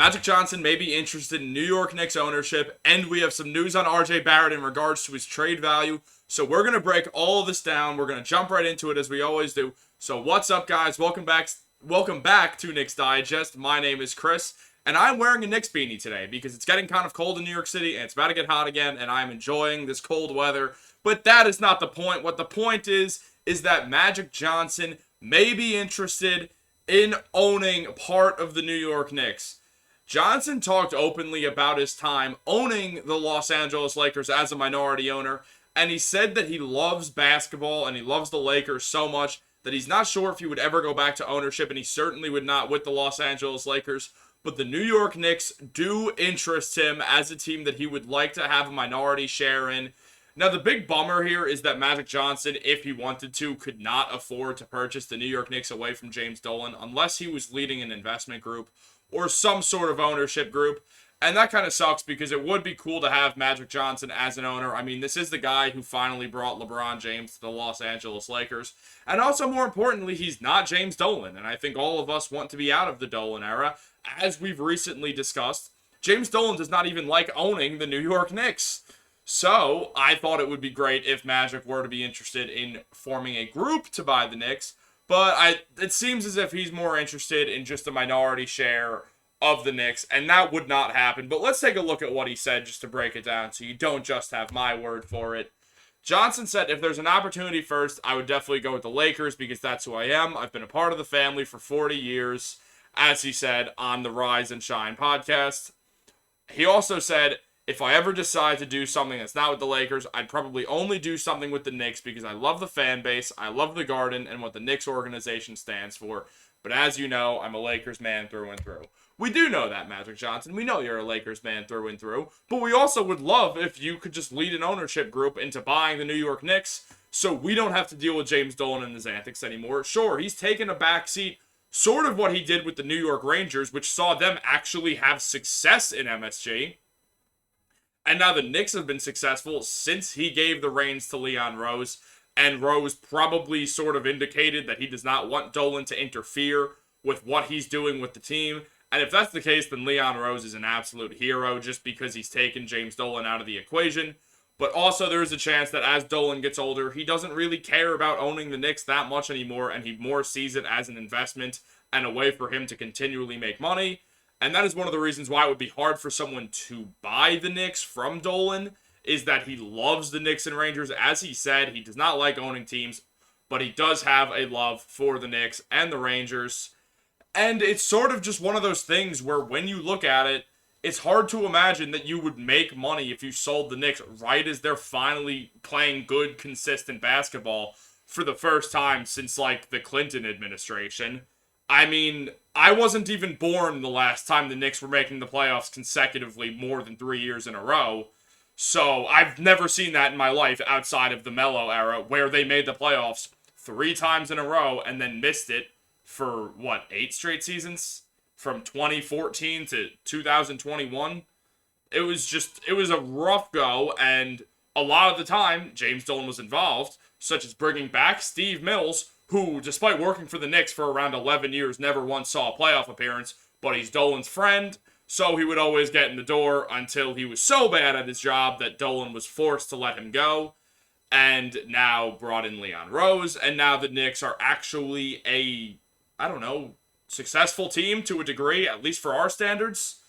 Magic Johnson may be interested in New York Knicks ownership, and we have some news on RJ Barrett in regards to his trade value. So we're going to break all of this down. We're going to jump right into it as we always do. So what's up, guys? Welcome back to Knicks Digest. My name is Chris, and I'm wearing a Knicks beanie today because it's getting kind of cold in New York City, and it's about to get hot again, and I'm enjoying this cold weather. But that is not the point. What the point is that Magic Johnson may be interested in owning part of the New York Knicks. Johnson talked openly about his time owning the Los Angeles Lakers as a minority owner, and he said that he loves basketball and he loves the Lakers so much that he's not sure if he would ever go back to ownership, and he certainly would not with the Los Angeles Lakers. But the New York Knicks do interest him as a team that he would like to have a minority share in. Now, the big bummer here is that Magic Johnson, if he wanted to, could not afford to purchase the New York Knicks away from James Dolan unless he was leading an investment group or some sort of ownership group. And that kind of sucks because it would be cool to have Magic Johnson as an owner. I mean, this is the guy who finally brought LeBron James to the Los Angeles Lakers. And also, more importantly, he's not James Dolan. And I think all of us want to be out of the Dolan era. As we've recently discussed, James Dolan does not even like owning the New York Knicks. So, I thought it would be great if Magic were to be interested in forming a group to buy the Knicks. But it seems as if he's more interested in just a minority share of the Knicks, and that would not happen. But let's take a look at what he said just to break it down so you don't just have my word for it. Johnson said, if there's an opportunity first, I would definitely go with the Lakers because that's who I am. I've been a part of the family for 40 years, as he said on the Rise and Shine podcast. He also said, if I ever decide to do something that's not with the Lakers, I'd probably only do something with the Knicks because I love the fan base, I love the Garden, and what the Knicks organization stands for. But as you know, I'm a Lakers man through and through. We do know that, Magic Johnson. We know you're a Lakers man through and through. But we also would love if you could just lead an ownership group into buying the New York Knicks so we don't have to deal with James Dolan and his antics anymore. Sure, he's taken a backseat, sort of what he did with the New York Rangers, which saw them actually have success in MSG. And now the Knicks have been successful since he gave the reins to Leon Rose. And Rose probably sort of indicated that he does not want Dolan to interfere with what he's doing with the team. And if that's the case, then Leon Rose is an absolute hero just because he's taken James Dolan out of the equation. But also there is a chance that as Dolan gets older, he doesn't really care about owning the Knicks that much anymore, and he more sees it as an investment and a way for him to continually make money. And that is one of the reasons why it would be hard for someone to buy the Knicks from Dolan, is that he loves the Knicks and Rangers. As he said, he does not like owning teams, but he does have a love for the Knicks and the Rangers. And it's sort of just one of those things where when you look at it, it's hard to imagine that you would make money if you sold the Knicks right as they're finally playing good, consistent basketball for the first time since, like, the Clinton administration. I mean, I wasn't even born the last time the Knicks were making the playoffs consecutively more than 3 years in a row. So I've never seen that in my life outside of the Melo era, where they made the playoffs 3 times in a row and then missed it for, 8 straight seasons? From 2014 to 2021? It was a rough go, and a lot of the time, James Dolan was involved, such as bringing back Steve Mills, who, despite working for the Knicks for around 11 years, never once saw a playoff appearance, but he's Dolan's friend, so he would always get in the door until he was so bad at his job that Dolan was forced to let him go, and now brought in Leon Rose, and now the Knicks are actually a, successful team to a degree, at least for our standards.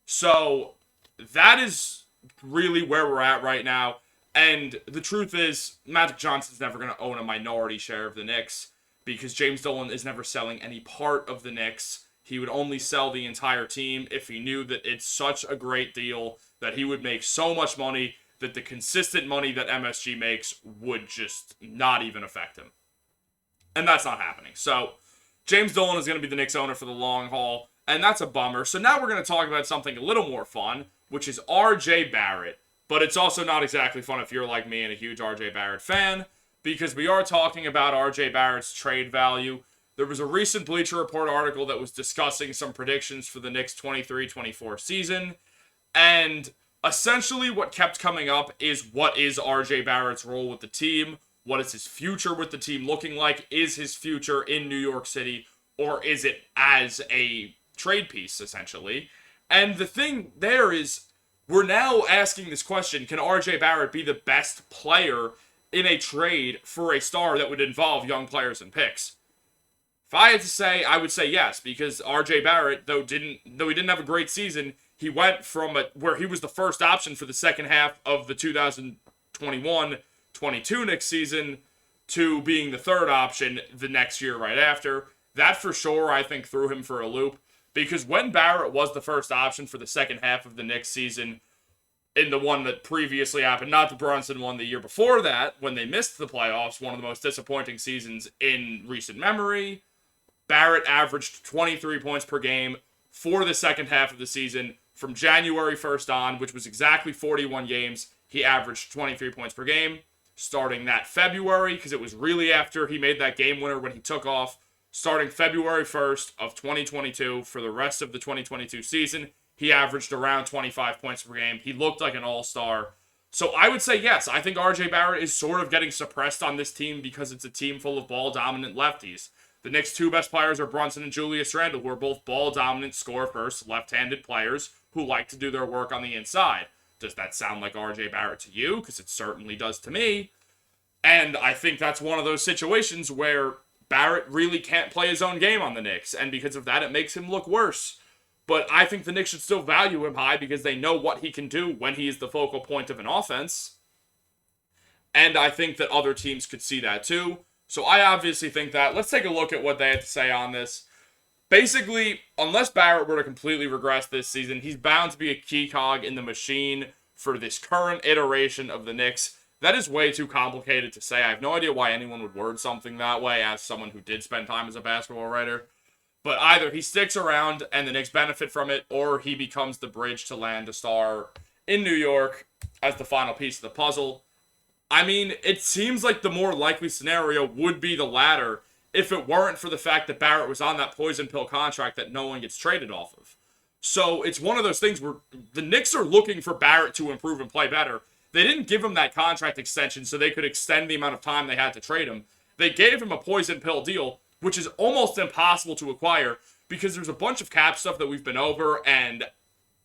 So that is really where we're at right now. And the truth is, Magic Johnson's never going to own a minority share of the Knicks because James Dolan is never selling any part of the Knicks. He would only sell the entire team if he knew that it's such a great deal that he would make so much money that the consistent money that MSG makes would just not even affect him. And that's not happening. So James Dolan is going to be the Knicks owner for the long haul, and that's a bummer. So now we're going to talk about something a little more fun, which is RJ Barrett. But it's also not exactly fun if you're like me and a huge RJ Barrett fan, because we are talking about RJ Barrett's trade value. There was a recent Bleacher Report article that was discussing some predictions for the Knicks 23-24 season, and essentially what kept coming up is what is RJ Barrett's role with the team? What is his future with the team looking like? Is his future in New York City, or is it as a trade piece, essentially? And the thing there is, we're now asking this question, can RJ Barrett be the best player in a trade for a star that would involve young players and picks? If I had to say, I would say yes, because RJ Barrett, though he didn't have a great season, he went from where he was the first option for the second half of the 2021-22 Knicks season to being the third option the next year right after. That for sure, I think, threw him for a loop, because when Barrett was the first option for the second half of the Knicks season, in the one that previously happened, not the Brunson one the year before that, when they missed the playoffs, one of the most disappointing seasons in recent memory, Barrett averaged 23 points per game for the second half of the season. From January 1st on, which was exactly 41 games, he averaged 23 points per game. Starting that February, because it was really after he made that game winner when he took off, starting February 1st of 2022 for the rest of the 2022 season, he averaged around 25 points per game. He looked like an all-star. So I would say yes, I think RJ Barrett is sort of getting suppressed on this team because it's a team full of ball-dominant lefties. The Knicks' two best players are Brunson and Julius Randle, who are both ball-dominant, score-first, left-handed players who like to do their work on the inside. Does that sound like RJ Barrett to you? Because it certainly does to me. And I think that's one of those situations where Barrett really can't play his own game on the Knicks, and because of that, it makes him look worse. But I think the Knicks should still value him high because they know what he can do when he is the focal point of an offense. And I think that other teams could see that too. So I obviously think that. Let's take a look at what they had to say on this. Basically, unless Barrett were to completely regress this season, he's bound to be a key cog in the machine for this current iteration of the Knicks. That is way too complicated to say. I have no idea why anyone would word something that way as someone who did spend time as a basketball writer. But either he sticks around and the Knicks benefit from it, or he becomes the bridge to land a star in New York as the final piece of the puzzle. I mean, it seems like the more likely scenario would be the latter if it weren't for the fact that Barrett was on that poison pill contract that no one gets traded off of. So it's one of those things where the Knicks are looking for Barrett to improve and play better. They didn't give him that contract extension so they could extend the amount of time they had to trade him. They gave him a poison pill deal, which is almost impossible to acquire because there's a bunch of cap stuff that we've been over, and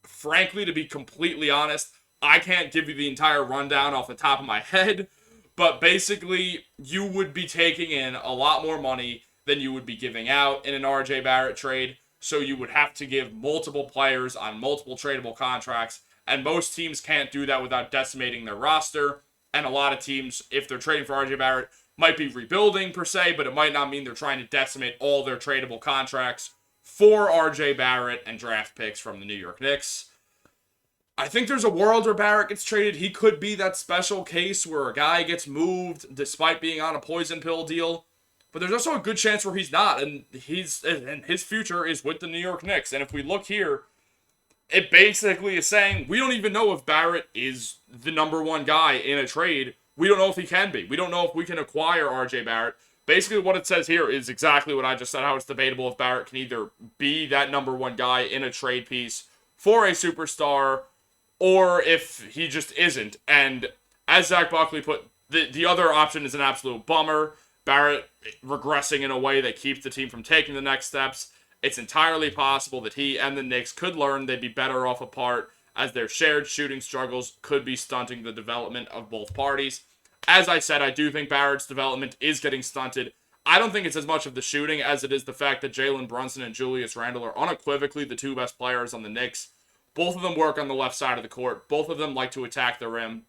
frankly, to be completely honest, I can't give you the entire rundown off the top of my head, but basically, you would be taking in a lot more money than you would be giving out in an RJ Barrett trade, so you would have to give multiple players on multiple tradable contracts, and most teams can't do that without decimating their roster, and a lot of teams, if they're trading for RJ Barrett, might be rebuilding per se, but it might not mean they're trying to decimate all their tradable contracts for RJ Barrett and draft picks from the New York Knicks. I think there's a world where Barrett gets traded. He could be that special case where a guy gets moved despite being on a poison pill deal. But there's also a good chance where he's not, and his future is with the New York Knicks. And if we look here, it basically is saying we don't even know if Barrett is the number one guy in a trade. We don't know if he can be. We don't know if we can acquire RJ Barrett. Basically, what it says here is exactly what I just said, how it's debatable if Barrett can either be that number one guy in a trade piece for a superstar, or if he just isn't. And as Zach Buckley put, the other option is an absolute bummer. Barrett regressing in a way that keeps the team from taking the next steps. It's entirely possible that he and the Knicks could learn they'd be better off apart, as their shared shooting struggles could be stunting the development of both parties. As I said, I do think Barrett's development is getting stunted. I don't think it's as much of the shooting as it is the fact that Jalen Brunson and Julius Randle are unequivocally the two best players on the Knicks. Both of them work on the left side of the court. Both of them like to attack the rim.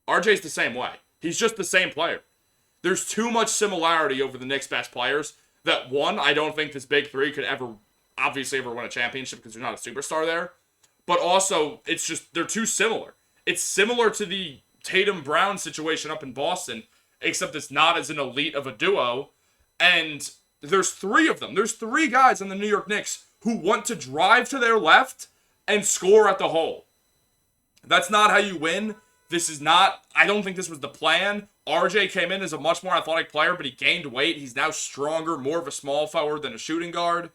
RJ's the same way. He's just the same player. There's too much similarity over the Knicks' best players that, one, I don't think this big three could ever win a championship because there's not a superstar there. But also, it's just, they're too similar. It's similar to the Tatum-Brown situation up in Boston, except it's not as an elite of a duo. And there's three of them. There's three guys on the New York Knicks who want to drive to their left and score at the hole. That's not how you win. This is not, I don't think this was the plan. RJ came in as a much more athletic player, but he gained weight. He's now stronger, more of a small forward than a shooting guard.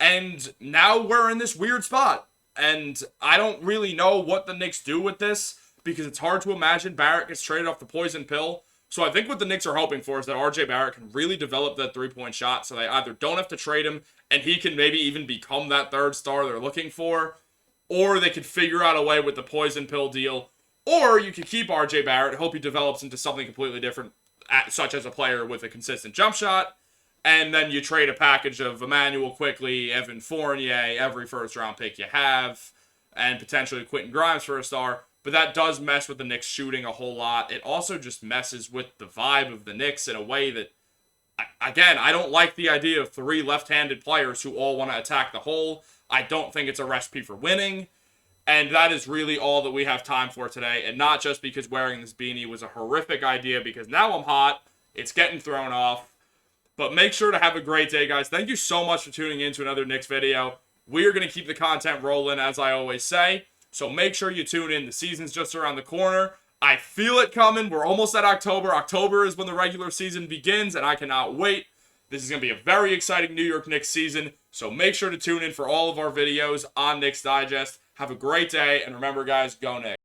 And now we're in this weird spot. And I don't really know what the Knicks do with this, because it's hard to imagine Barrett gets traded off the poison pill. So I think what the Knicks are hoping for is that RJ Barrett can really develop that three-point shot, so they either don't have to trade him and he can maybe even become that third star they're looking for, or they could figure out a way with the poison pill deal, or you could keep RJ Barrett, hope he develops into something completely different, such as a player with a consistent jump shot, and then you trade a package of Emmanuel Quickly, Evan Fournier, every first-round pick you have, and potentially Quentin Grimes for a star. But that does mess with the Knicks shooting a whole lot. It also just messes with the vibe of the Knicks in a way that, again, I don't like the idea of 3 left-handed players who all want to attack the hole. I don't think it's a recipe for winning. And that is really all that we have time for today. And not just because wearing this beanie was a horrific idea, because now I'm hot. It's getting thrown off. But make sure to have a great day, guys. Thank you so much for tuning in to another Knicks video. We are going to keep the content rolling, as I always say. So make sure you tune in. The season's just around the corner. I feel it coming. We're almost at October. October is when the regular season begins, and I cannot wait. This is going to be a very exciting New York Knicks season. So make sure to tune in for all of our videos on Knicks Digest. Have a great day, and remember, guys, go Knicks.